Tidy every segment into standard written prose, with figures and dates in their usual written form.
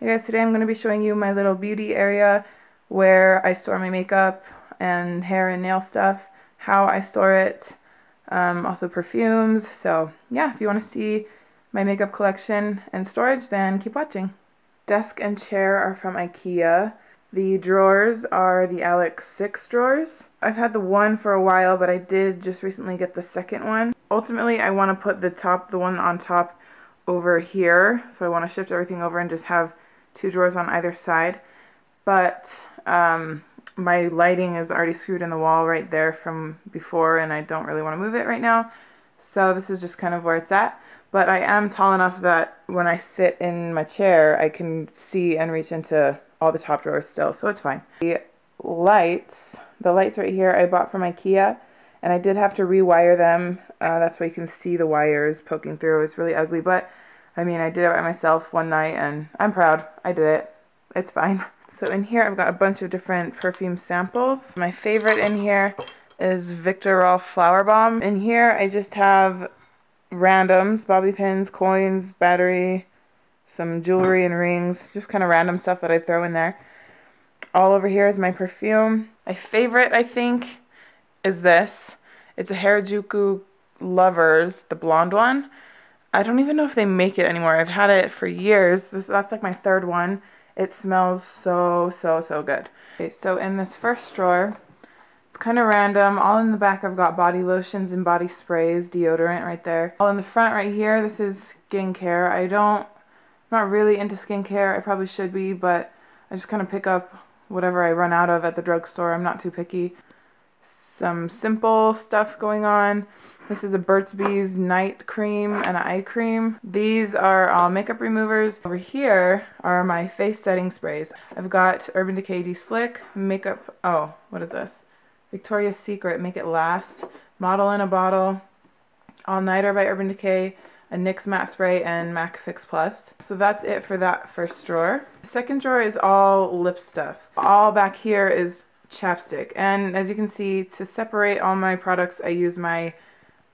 Hey guys, today I'm going to be showing you my little beauty area where I store my makeup and hair and nail stuff, how I store it, also perfumes. So yeah, if you want to see my makeup collection and storage, then keep watching. Desk and chair are from IKEA. The drawers are the Alex 6 drawers. I've had the one for a while, but I did just recently get the second one. Ultimately, I want to put the one on top over here. So I want to shift everything over and just have two drawers on either side. But my lighting is already screwed in the wall right there from before, and I don't really want to move it right now. So this is just kind of where it's at. But I am tall enough that when I sit in my chair, I can see and reach into all the top drawers still, so it's fine. The lights right here I bought from IKEA, and I did have to rewire them. That's why you can see the wires poking through. It's really ugly, but I mean, I did it by myself one night, and I'm proud. I did it. It's fine. So in here, I've got a bunch of different perfume samples. My favorite in here is Viktor Rolf Flower Bomb. In here, I just have randoms, bobby pins, coins, battery, some jewelry and rings, just kind of random stuff that I throw in there. All over here is my perfume. My favorite, I think, is this. It's a Harajuku Lovers, the blonde one. I don't even know if they make it anymore. I've had it for years. That's like my third one. It smells so good. Okay, so in this first drawer, it's kind of random. All in the back, I've got body lotions and body sprays, deodorant right there. All in the front right here, this is skincare. I'm not really into skincare. I probably should be, but I just kind of pick up whatever I run out of at the drugstore. I'm not too picky. Some simple stuff going on. This is a Burt's Bees night cream and eye cream. These are all makeup removers. Over here are my face setting sprays. I've got Urban Decay De-Slick, makeup, oh, what is this? Victoria's Secret Make It Last, Model in a Bottle, All Nighter by Urban Decay, a NYX matte spray, and MAC Fix Plus. So that's it for that first drawer. The second drawer is all lip stuff. All back here is chapstick, and as you can see, to separate all my products, I use my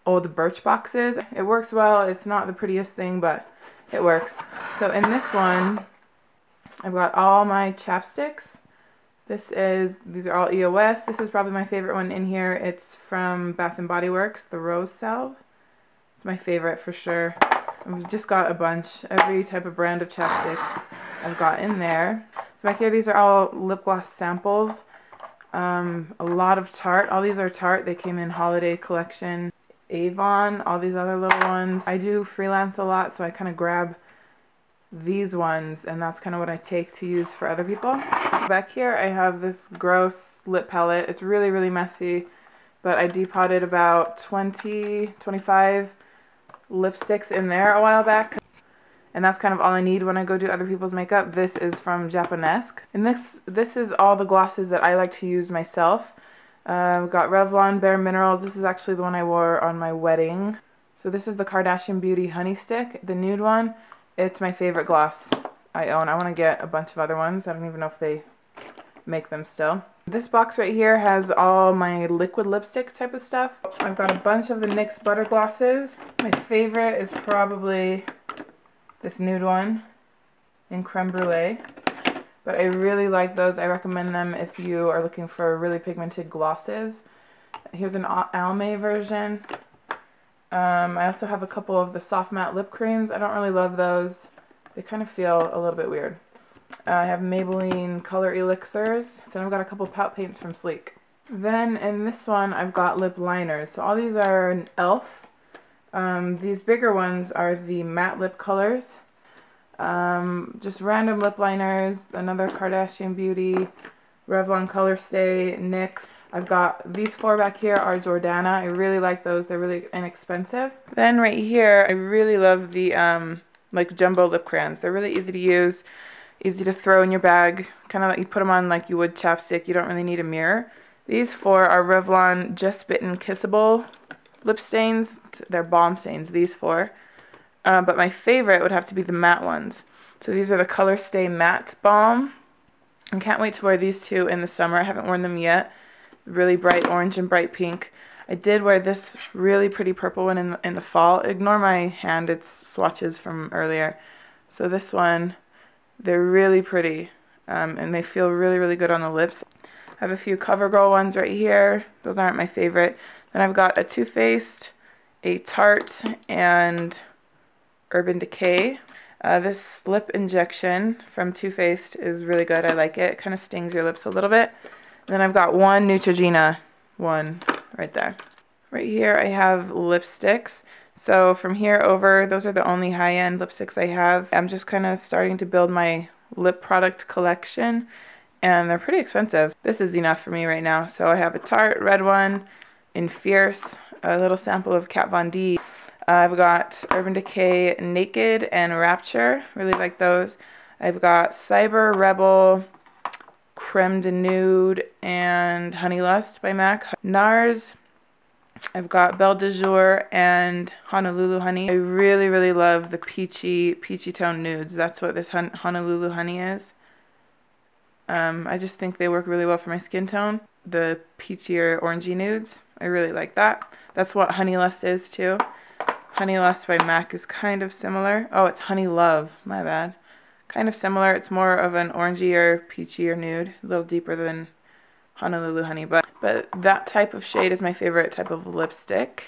old Birch boxes. It works well. It's not the prettiest thing, but it works. So in this one, I've got all my chapsticks. These are all EOS. This is probably my favorite one in here. It's from Bath & Body Works, the Rose Salve. It's my favorite for sure. I've just got a bunch, every type of brand of chapstick I've got in there. So back here, these are all lip gloss samples. A lot of Tarte. All these are Tarte. They came in holiday collection. Avon, all these other little ones. I do freelance a lot, so I kind of grab these ones, and that's kind of what I take to use for other people. Back here, I have this gross lip palette. It's really messy, but I depotted about 25 lipsticks in there a while back. And that's kind of all I need when I go do other people's makeup. This is from Japonesque. And this is all the glosses that I like to use myself. We've got Revlon Bare Minerals. This is actually the one I wore on my wedding. So this is the Kardashian Beauty Honey Stick, the nude one. It's my favorite gloss I own. I want to get a bunch of other ones. I don't even know if they make them still. This box right here has all my liquid lipstick type of stuff. I've got a bunch of the NYX Butter Glosses. My favorite is probably this nude one in Creme Brulee. But I really like those. I recommend them if you are looking for really pigmented glosses. Here's an Almay version. I also have a couple of the soft matte lip creams. I don't really love those. They kind of feel a little bit weird. I have Maybelline Color Elixirs. Then I've got a couple pout paints from Sleek. Then in this one, I've got lip liners. So all these are an e.l.f. These bigger ones are the matte lip colors. Just random lip liners, another Kardashian Beauty, Revlon Color Stay, NYX. I've got these four back here are Jordana. I really like those. They're really inexpensive. Then right here, I really love the like jumbo lip crayons. They're really easy to use, easy to throw in your bag. Kind of like you put them on like you would chapstick. You don't really need a mirror. These four are Revlon Just Bitten Kissable lip stains. They're balm stains, these four. But my favorite would have to be the matte ones. So these are the Color Stay Matte Balm. I can't wait to wear these two in the summer. I haven't worn them yet. Really bright orange and bright pink. I did wear this really pretty purple one in the fall. Ignore my hand, it's swatches from earlier. So this one They're really pretty, and they feel really, really good on the lips. I have a few CoverGirl ones right here. Those aren't my favorite. Then I've got a Too Faced, a Tarte, and Urban Decay. This lip injection from Too Faced is really good. I like it. It kind of stings your lips a little bit. And then I've got one Neutrogena one right there. Right here I have lipsticks. So from here over, those are the only high-end lipsticks I have. I'm just kind of starting to build my lip product collection, and they're pretty expensive. This is enough for me right now. So I have a Tarte red one in Fierce, a little sample of Kat Von D. I've got Urban Decay Naked and Rapture. Really like those. I've got Cyber Rebel, Creme de Nude, and Honey Lust by MAC. NARS. I've got Belle de Jour and Honolulu Honey. I really, really love the peachy tone nudes. That's what this Honolulu Honey is. I just think they work really well for my skin tone. The peachier orangey nudes. I really like that. That's what Honey Lust is too. Honey Lust by MAC is kind of similar. Oh, it's Honey Love. My bad. Kind of similar. It's more of an orangier, peachier nude. A little deeper than Honolulu Honey. But that type of shade is my favorite type of lipstick.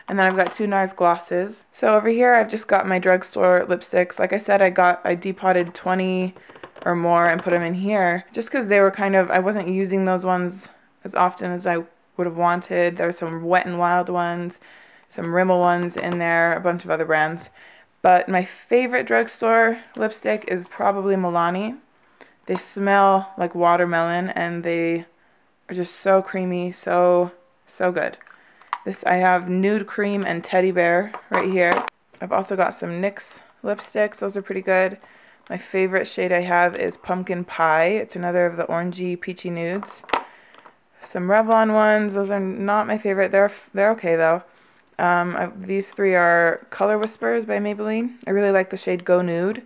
And then I've got two NARS glosses. So over here I've just got my drugstore lipsticks. Like I said, I depotted 20 or more and put them in here. Just because they were kind of, I wasn't using those ones as often as I would have wanted. There were some Wet n Wild ones, some Rimmel ones in there, a bunch of other brands. But my favorite drugstore lipstick is probably Milani. They smell like watermelon and they are just so creamy, so good. I have Nude Cream and Teddy Bear right here. I've also got some NYX lipsticks. Those are pretty good. My favorite shade I have is Pumpkin Pie. It's another of the orangey peachy nudes. Some Revlon ones. Those are not my favorite. They're okay though. These three are Color Whispers by Maybelline. I really like the shade Go Nude.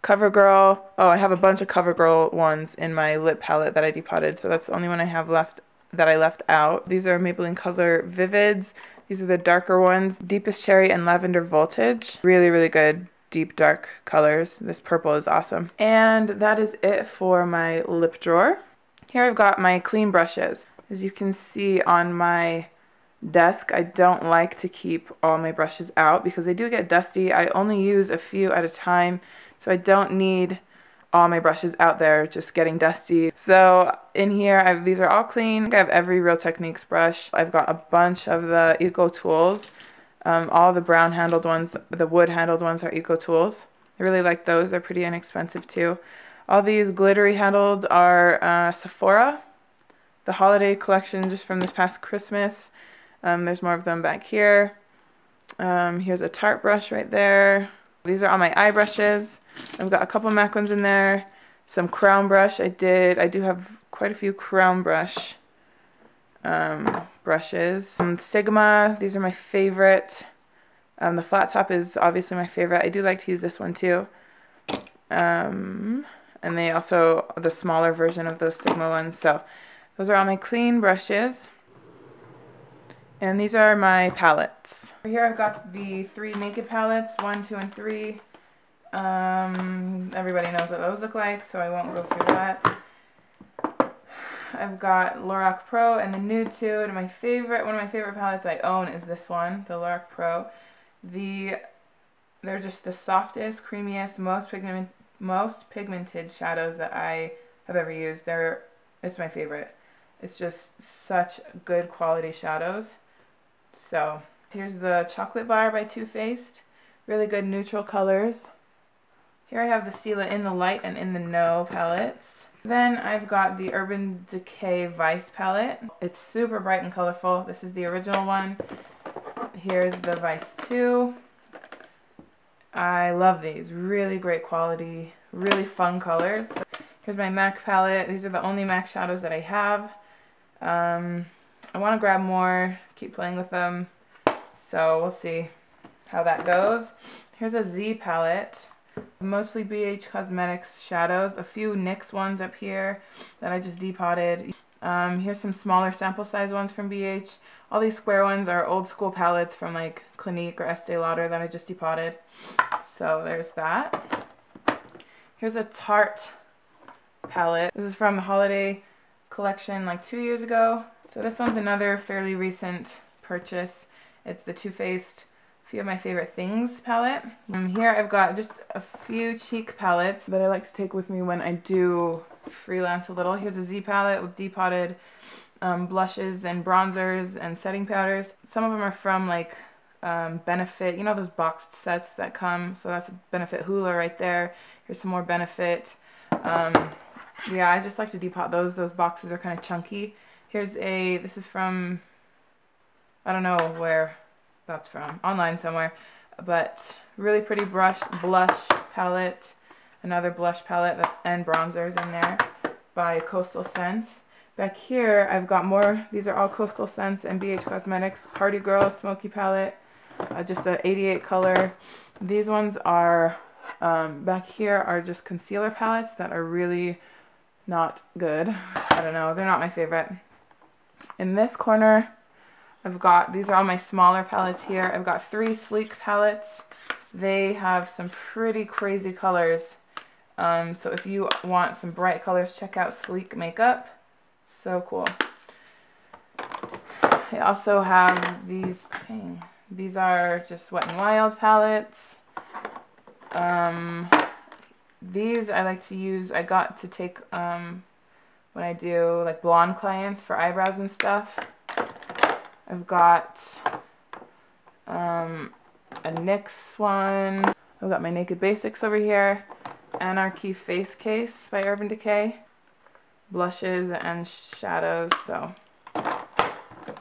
CoverGirl. Oh, I have a bunch of CoverGirl ones in my lip palette that I depotted, so that's the only one I have left that I left out. These are Maybelline Color Vivids. These are the darker ones. Deepest Cherry and Lavender Voltage. Really, really good deep dark colors. This purple is awesome. And that is it for my lip drawer. Here I've got my clean brushes. As you can see on my desk, I don't like to keep all my brushes out because they do get dusty. I only use a few at a time, so I don't need all my brushes out there just getting dusty. So in here, these are all clean. I have every Real Techniques brush. I've got a bunch of the Eco Tools. All the brown handled ones, the wood handled ones are Eco Tools. I really like those. They're pretty inexpensive too. All these glittery handled are Sephora. The holiday collection just from this past Christmas. There's more of them back here. Here's a Tarte brush right there. These are all my eye brushes. I've got a couple MAC ones in there. Some Crown brush. I do have quite a few Crown brush brushes. Sigma. These are my favorite. The flat top is obviously my favorite. I do like to use this one too. And they also, the smaller version of those Sigma ones. So those are all my clean brushes. And these are my palettes. Here I've got the 3 Naked palettes, 1, 2, and 3. Everybody knows what those look like, so I won't go through that. I've got Lorac Pro and the Nude 2, and one of my favorite palettes I own is this one, the Lorac Pro. They're just the softest, creamiest, most pigmented shadows that I have ever used. It's my favorite. It's just such good quality shadows. So here's the Chocolate Bar by Too Faced. Really good neutral colors. Here I have the Stila in the Light and in the No palettes. Then I've got the Urban Decay Vice palette. It's super bright and colorful. This is the original one. Here's the Vice 2. I love these. Really great quality, really fun colors. Here's my MAC palette. These are the only MAC shadows that I have. I want to grab more, keep playing with them, so we'll see how that goes. Here's a Z palette, mostly BH Cosmetics shadows, a few NYX ones up here that I just depotted. Here's some smaller sample size ones from BH. All these square ones are old school palettes from like Clinique or Estee Lauder that I just depotted. So there's that. Here's a Tarte palette. This is from the holiday collection like 2 years ago. So this one's another fairly recent purchase. It's the Too Faced Few of My Favorite Things palette. Here I've got just a few cheek palettes that I like to take with me when I do freelance a little. Here's a Z palette with depotted blushes and bronzers and setting powders. Some of them are from like Benefit, you know those boxed sets that come, so that's a Benefit Hoola right there. Here's some more Benefit. Yeah, I just like to depot those boxes are kind of chunky. Here's this is from, I don't know where that's from, online somewhere, but really pretty blush palette, another blush palette and bronzers in there by Coastal Scents. Back here I've got more, these are all Coastal Scents and BH Cosmetics Party Girl Smoky palette, just a 88 color. These ones are, back here are just concealer palettes that are really not good. I don't know, they're not my favorite. In this corner I've got, these are all my smaller palettes here. I've got 3 Sleek palettes. They have some pretty crazy colors. So if you want some bright colors, check out Sleek Makeup. So cool. I also have these, these are just Wet n Wild palettes. These I like to use, I got to take when I do like blonde clients for eyebrows and stuff. I've got a NYX one. I've got my Naked Basics over here. Anarchy Face Case by Urban Decay. Blushes and shadows. So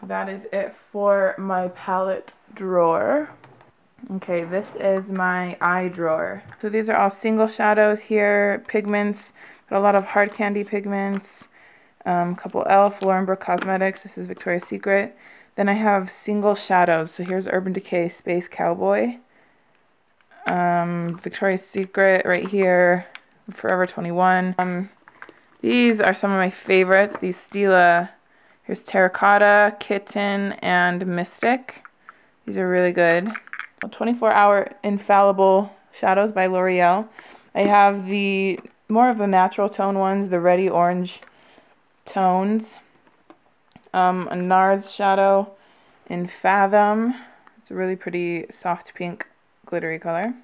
that is it for my palette drawer. Okay, this is my eye drawer. So these are all single shadows here, pigments, got a lot of hard candy pigments, couple e.l.f., Lauren Brooke Cosmetics, this is Victoria's Secret. Then I have single shadows. So here's Urban Decay Space Cowboy. Victoria's Secret right here. Forever 21. These are some of my favorites. These Stila. Here's Terracotta, Kitten, and Mystic. These are really good. 24-Hour Infallible Shadows by L'Oreal. I have the more of the natural tone ones, the Ready Orange tones. A NARS shadow in Fathom. It's a really pretty soft pink glittery color.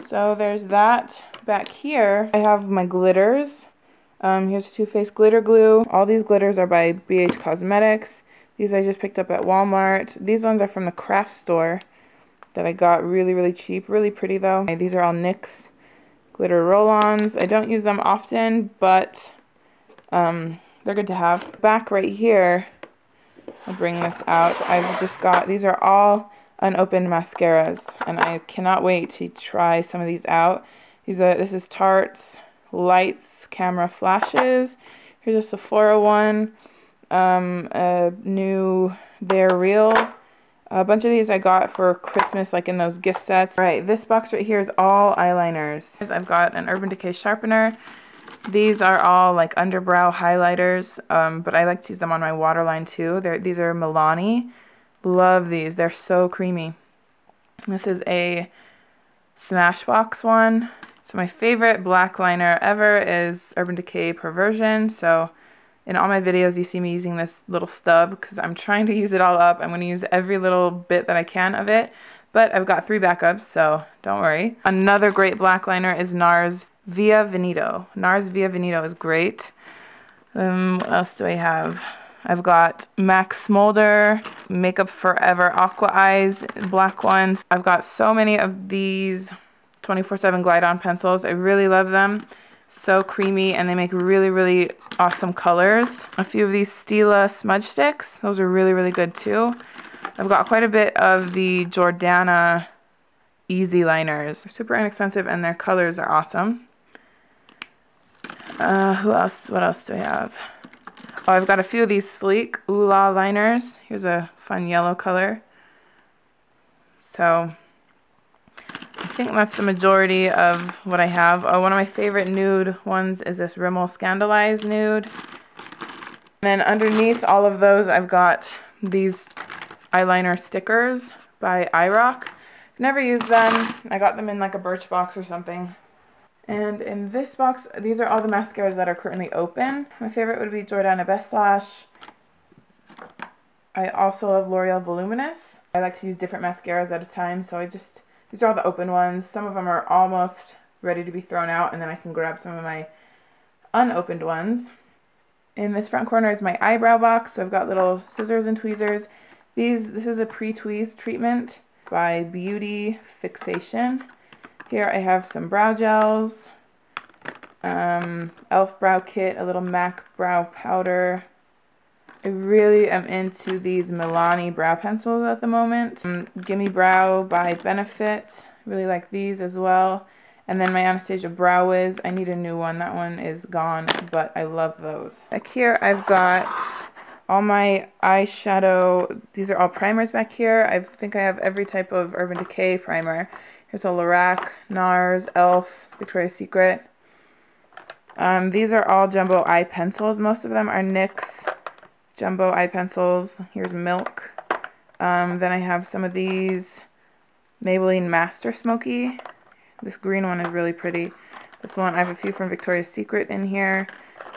So there's that. Back here I have my glitters. Here's Too Faced Glitter Glue. All these glitters are by BH Cosmetics. These I just picked up at Walmart. These ones are from the craft store that I got really cheap. Really pretty though. These are all NYX glitter roll-ons. I don't use them often, but they're good to have. Back right here, I'll bring this out. I've just got, these are all unopened mascaras, and I cannot wait to try some of these out. This is Tarte's Lights Camera Flashes. Here's a Sephora one. A new They're Real. A bunch of these I got for Christmas, like in those gift sets. Alright, this box right here is all eyeliners. I've got an Urban Decay sharpener. These are all like underbrow highlighters, but I like to use them on my waterline too. These are Milani. Love these. They're so creamy. This is a Smashbox one. So my favorite black liner ever is Urban Decay Perversion. So in all my videos you see me using this little stub because I'm trying to use it all up. I'm going to use every little bit that I can of it. But I've got 3 backups, so don't worry. Another great black liner is NARS Via Veneto. NARS Via Veneto is great. What else do I have? I've got MAC Smolder, Makeup Forever Aqua Eyes, black ones. I've got so many of these 24/7 Glide-On pencils. I really love them. So creamy, and they make really awesome colors. A few of these Stila smudge sticks. Those are really good too. I've got quite a bit of the Jordana Easy liners. They're super inexpensive, and their colors are awesome. What else do I have? Oh, I've got a few of these Sleek Ooh La liners. Here's a fun yellow color. So I think that's the majority of what I have. Oh, one of my favorite nude ones is this Rimmel Scandalized nude. And then underneath all of those, I've got these eyeliner stickers by iRock. Never used them. I got them in like a Birchbox or something. And in this box, these are all the mascaras that are currently open. My favorite would be Jordana Best Lash. I also love L'Oreal Voluminous. I like to use different mascaras at a time, so these are all the open ones. Some of them are almost ready to be thrown out, and then I can grab some of my unopened ones. In this front corner is my eyebrow box, so I've got little scissors and tweezers. This is a pre-tweeze treatment by Beauty Fixation. Here I have some brow gels, e.l.f. brow kit, a little MAC brow powder. I really am into these Milani brow pencils at the moment. Gimme Brow by Benefit. Really like these as well. And then my Anastasia Brow Wiz. I need a new one. That one is gone, but I love those. Back here I've got all my eyeshadow. These are all primers back here. I think I have every type of Urban Decay primer. Here's a Lorac, NARS, e.l.f., Victoria's Secret. These are all jumbo eye pencils. Most of them are NYX jumbo eye pencils. Here's Milk. Then I have some of these Maybelline Master Smoky. This green one is really pretty. This one, I have a few from Victoria's Secret in here.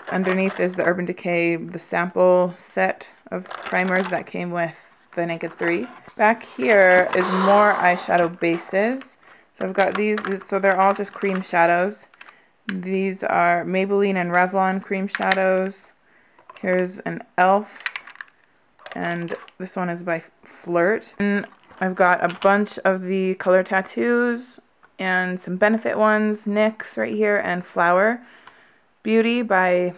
Underneath is the Urban Decay, the sample set of primers that came with the Naked 3. Back here is more eyeshadow bases. So I've got these, so they're all just cream shadows. These are Maybelline and Revlon cream shadows. Here's an e.l.f. and this one is by Flirt. And I've got a bunch of the Color Tattoos and some Benefit ones, NYX right here, and Flower Beauty by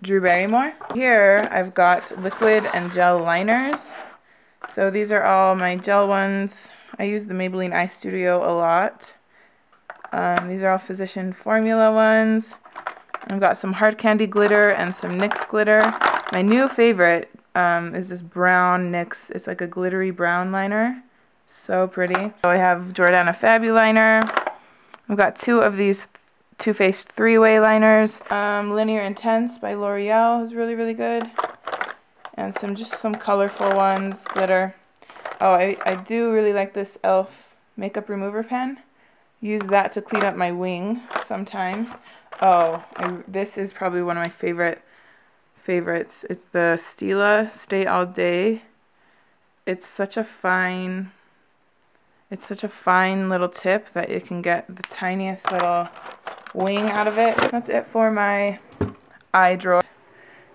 Drew Barrymore. Here I've got liquid and gel liners. So these are all my gel ones. I use the Maybelline Eye Studio a lot. These are all Physician Formula ones. I've got some hard candy glitter and some NYX glitter. My new favorite is this brown NYX. It's like a glittery brown liner. So pretty. So I have Jordana Fabuliner. I've got two of these Too Faced 3-way liners. Linear Intense by L'Oreal is really, really good. And just some colorful ones, glitter. Oh, I do really like this e.l.f. makeup remover pen. Use that to clean up my wing sometimes. Oh, this is probably one of my favorites. It's the Stila Stay All Day. It's such a fine little tip that you can get the tiniest little wing out of it. That's it for my eye drawer.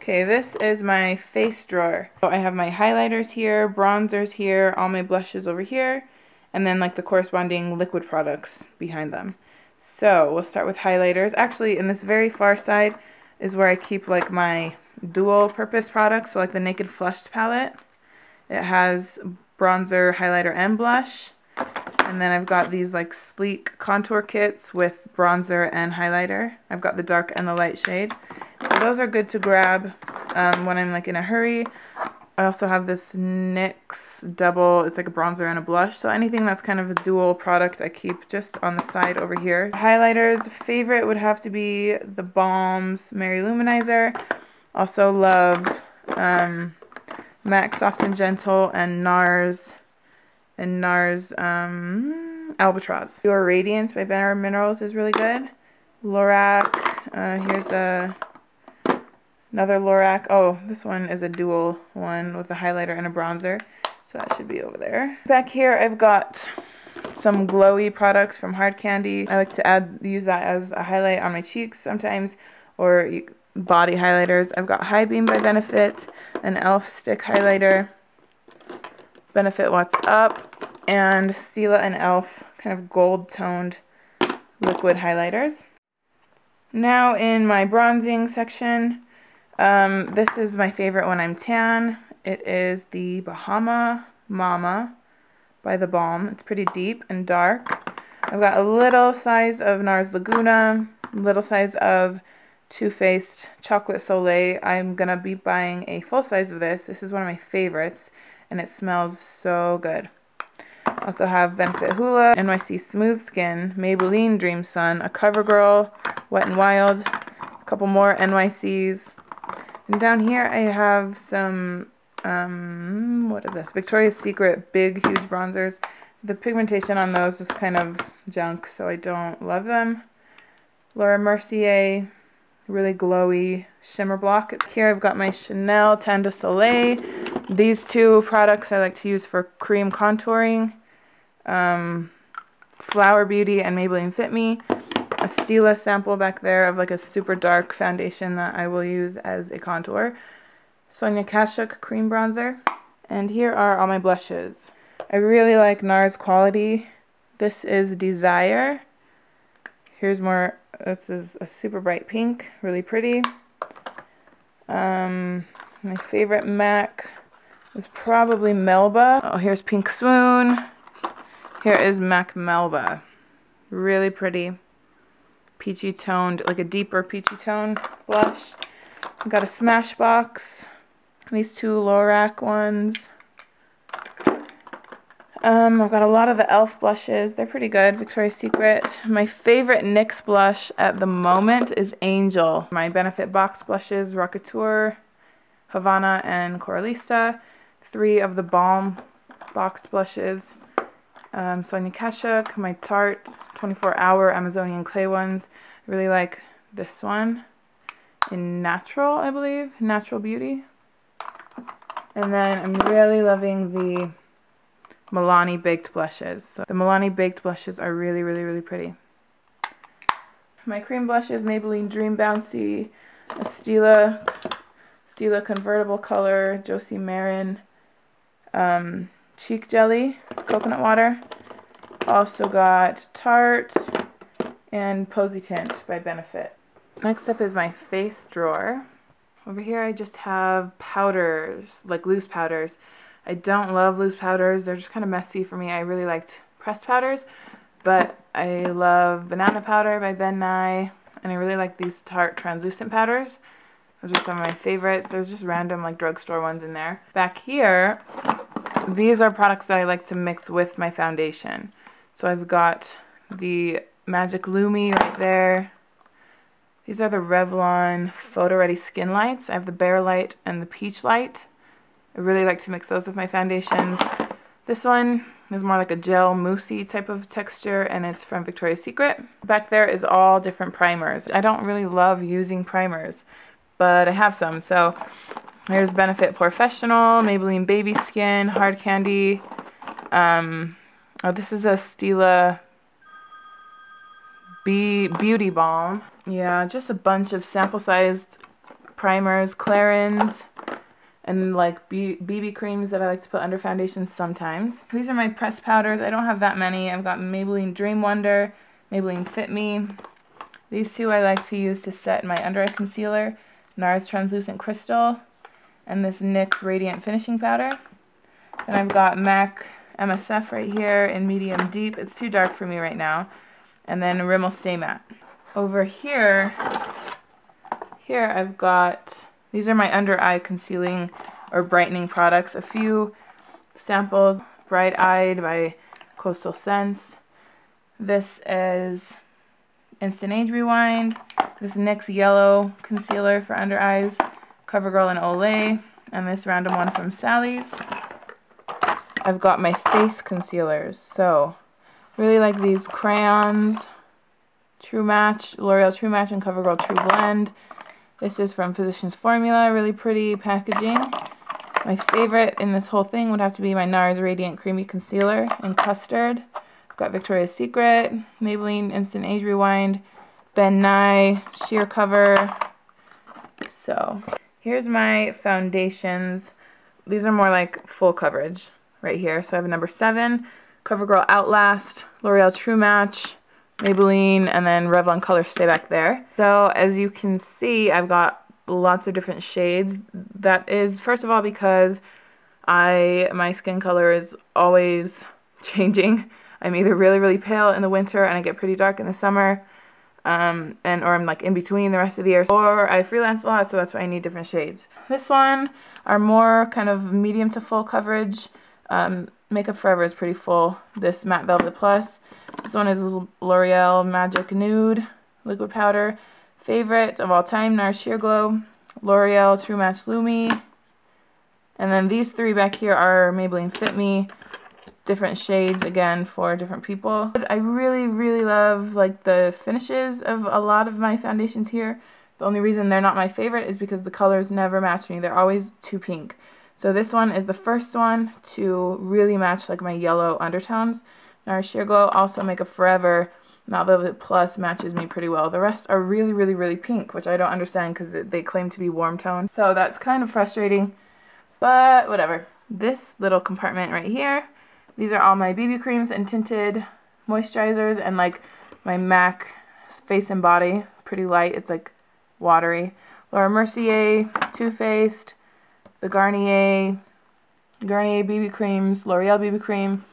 Okay, this is my face drawer. So I have my highlighters here, bronzers here, all my blushes over here, and then like the corresponding liquid products behind them. So we'll start with highlighters. Actually, in this very far side is where I keep like my dual purpose products, so like the Naked Flushed palette. It has bronzer, highlighter, and blush. And then I've got these like sleek contour kits with bronzer and highlighter. I've got the dark and the light shade. So those are good to grab when I'm like in a hurry. I also have this NYX double, it's like a bronzer and a blush. So anything that's kind of a dual product I keep just on the side over here. Highlighters, favorite would have to be the Balm's Mary Luminizer. Also love MAC Soft and Gentle and NARS Albatross. Pure Radiance by Bare Minerals is really good. Lorac, here's another Lorac. Oh, this one is a dual one with a highlighter and a bronzer. So that should be over there. Back here I've got some glowy products from Hard Candy. I like to use that as a highlight on my cheeks sometimes, or body highlighters. I've got High Beam by Benefit, an e.l.f. stick highlighter, Benefit What's Up, and Stila and e.l.f. kind of gold toned liquid highlighters. Now in my bronzing section, this is my favorite when I'm tan. It is the Bahama Mama by The Balm. It's pretty deep and dark. I've got a little size of NARS Laguna, little size of Too Faced Chocolate Soleil. I'm going to be buying a full size of this. This is one of my favorites, and it smells so good. Also have Benefit Hoola, NYC Smooth Skin, Maybelline Dream Sun, a CoverGirl, Wet n Wild, a couple more NYCs. And down here I have some, what is this? Victoria's Secret big, huge bronzers. The pigmentation on those is kind of junk, so I don't love them. Laura Mercier really glowy shimmer block. Here I've got my Chanel Teint de Soleil. These two products I like to use for cream contouring. Flower Beauty and Maybelline Fit Me. A Stila sample back there of like a super dark foundation that I will use as a contour. Sonia Kashuk cream bronzer. And here are all my blushes. I really like NARS Quality. This is Desire. Here's more. This is a super bright pink, really pretty. My favorite MAC is probably Melba. Oh, here's Pink Swoon. Here is MAC Melba. Really pretty. Peachy toned, like a deeper peachy tone blush. I've got a Smashbox. These two Lorac ones. I've got a lot of the e.l.f. blushes. They're pretty good. Victoria's Secret. My favorite NYX blush at the moment is Angel. My Benefit box blushes, Rockateur, Havana, and Coralista. 3 of the Balm boxed blushes. Sonia Kashuk. My Tarte 24-hour Amazonian clay ones. I really like this one in Natural, I believe. Natural Beauty. And then I'm really loving the Milani Baked blushes. So the Milani Baked blushes are really, really, really pretty. My cream blushes, Maybelline Dream Bouncy, a Stila Convertible Color, Josie Marin, Cheek Jelly, Coconut Water. Also got Tarte and Posy Tint by Benefit. Next up is my face drawer. Over here I just have powders, like loose powders. I don't love loose powders. They're just kind of messy for me. I really liked pressed powders, but I love Banana Powder by Ben Nye, and I really like these Tarte translucent powders. Those are some of my favorites. There's just random like drugstore ones in there. Back here, these are products that I like to mix with my foundation. So I've got the Magic Lumi right there. These are the Revlon Photo Ready Skin Lights. I have the Bear Light and the Peach Light. I really like to mix those with my foundations. This one is more like a gel moussey type of texture, and it's from Victoria's Secret. Back there is all different primers. I don't really love using primers, but I have some. So here's Benefit Professional, Maybelline Baby Skin, Hard Candy. Oh, this is a Stila Beauty Balm. Yeah, just a bunch of sample-sized primers, Clarins, and like BB creams that I like to put under foundations sometimes. These are my pressed powders. I don't have that many. I've got Maybelline Dream Wonder, Maybelline Fit Me. These two I like to use to set my under eye concealer, NARS Translucent Crystal, and this NYX Radiant Finishing Powder. Then I've got MAC MSF right here in medium deep. It's too dark for me right now. And then Rimmel Stay Matte. Over here I've got, these are my under eye concealing or brightening products. A few samples. Bright Eyed by Coastal Scents. This is Instant Age Rewind. This NYX Yellow Concealer for under eyes. CoverGirl and Olay. And this random one from Sally's. I've got my face concealers. So, really like these crayons. True Match, L'Oreal True Match and CoverGirl True Blend. This is from Physicians Formula, really pretty packaging. My favorite in this whole thing would have to be my NARS Radiant Creamy Concealer in Custard. I've got Victoria's Secret, Maybelline Instant Age Rewind, Ben Nye, Sheer Cover. So, here's my foundations. These are more like full coverage right here. So I have a number 7, CoverGirl Outlast, L'Oreal True Match, Maybelline, and then Revlon Color Stay back there. So as you can see, I've got lots of different shades. That is, first of all, because my skin color is always changing. I'm either really, really pale in the winter and I get pretty dark in the summer, or I'm like in between the rest of the year, or I freelance a lot, so that's why I need different shades. This one are more kind of medium to full coverage. Makeup Forever is pretty full. This Matte Velvet Plus. This one is L'Oreal Magic Nude Liquid Powder. Favorite of all time, NARS Sheer Glow, L'Oreal True Match Lumi. And then these 3 back here are Maybelline Fit Me, different shades again for different people. I really love like the finishes of a lot of my foundations here. The only reason they're not my favorite is because the colors never match me. They're always too pink. So this one is the first one to really match like my yellow undertones. Now Sheer Glow also Makeup Forever Matte Velvet Plus matches me pretty well. The rest are really pink, which I don't understand because they claim to be warm tones. So that's kind of frustrating, but whatever. This little compartment right here, these are all my BB creams and tinted moisturizers and like my MAC face and body. Pretty light, it's like watery. Laura Mercier, Too Faced, the Garnier BB creams, L'Oreal BB cream,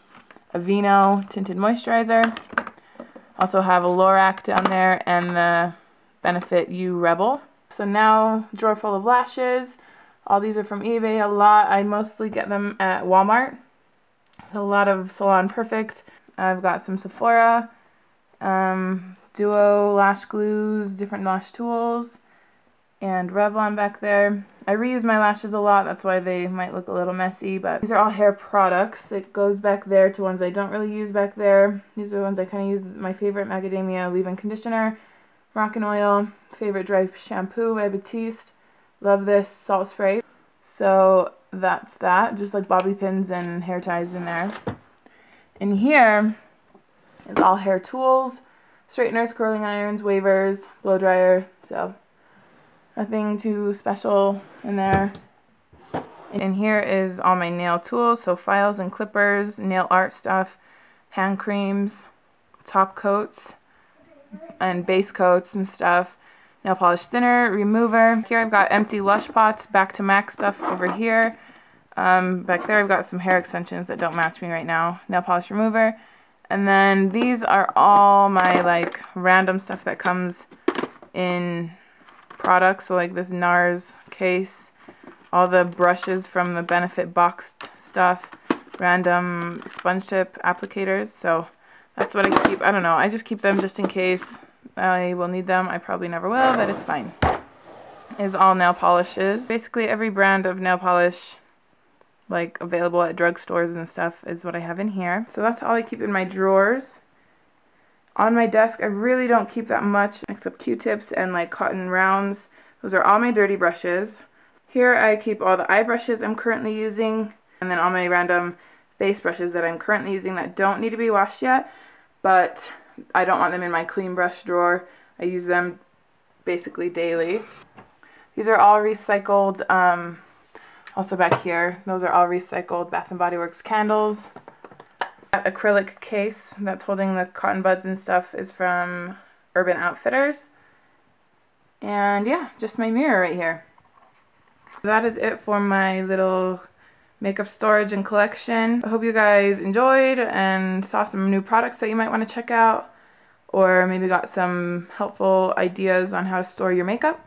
Aveeno tinted moisturizer. Also have a Lorac down there and the Benefit You Rebel. So now, drawer full of lashes. All these are from eBay. A lot, I mostly get them at Walmart. A lot of Salon Perfect. I've got some Sephora, Duo lash glues, different lash tools, and Revlon back there. I reuse my lashes a lot, that's why they might look a little messy, but these are all hair products. It goes back there to ones I don't really use back there. These are the ones I kind of use. My favorite Macadamia leave-in conditioner, Moroccan oil, favorite dry shampoo by Batiste. Love this salt spray. So that's that, just like bobby pins and hair ties in there. In here is all hair tools, straighteners, curling irons, wavers, blow dryer, so nothing too special in there. In here is all my nail tools, so files and clippers, nail art stuff, hand creams, top coats, and base coats and stuff, nail polish thinner, remover. Here I've got empty Lush pots, back to MAC stuff over here. Back there I've got some hair extensions that don't match me right now, nail polish remover. And then these are all my like random stuff that comes in products, so like this NARS case, all the brushes from the Benefit boxed stuff, random sponge tip applicators. So that's what I keep. I don't know, I just keep them just in case I will need them. I probably never will, but it's fine. Is all nail polishes. Basically every brand of nail polish like available at drugstores and stuff is what I have in here. So that's all I keep in my drawers. On my desk, I really don't keep that much except Q-tips and like cotton rounds. Those are all my dirty brushes. Here I keep all the eye brushes I'm currently using, and then all my random face brushes that I'm currently using that don't need to be washed yet, but I don't want them in my clean brush drawer. I use them basically daily. These are all recycled, also back here, those are all recycled Bath & Body Works candles. That acrylic case that's holding the cotton buds and stuff is from Urban Outfitters. And yeah, just my mirror right here. That is it for my little makeup storage and collection. I hope you guys enjoyed and saw some new products that you might want to check out, or maybe got some helpful ideas on how to store your makeup.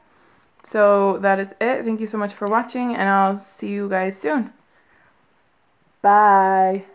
So that is it. Thank you so much for watching, and I'll see you guys soon. Bye.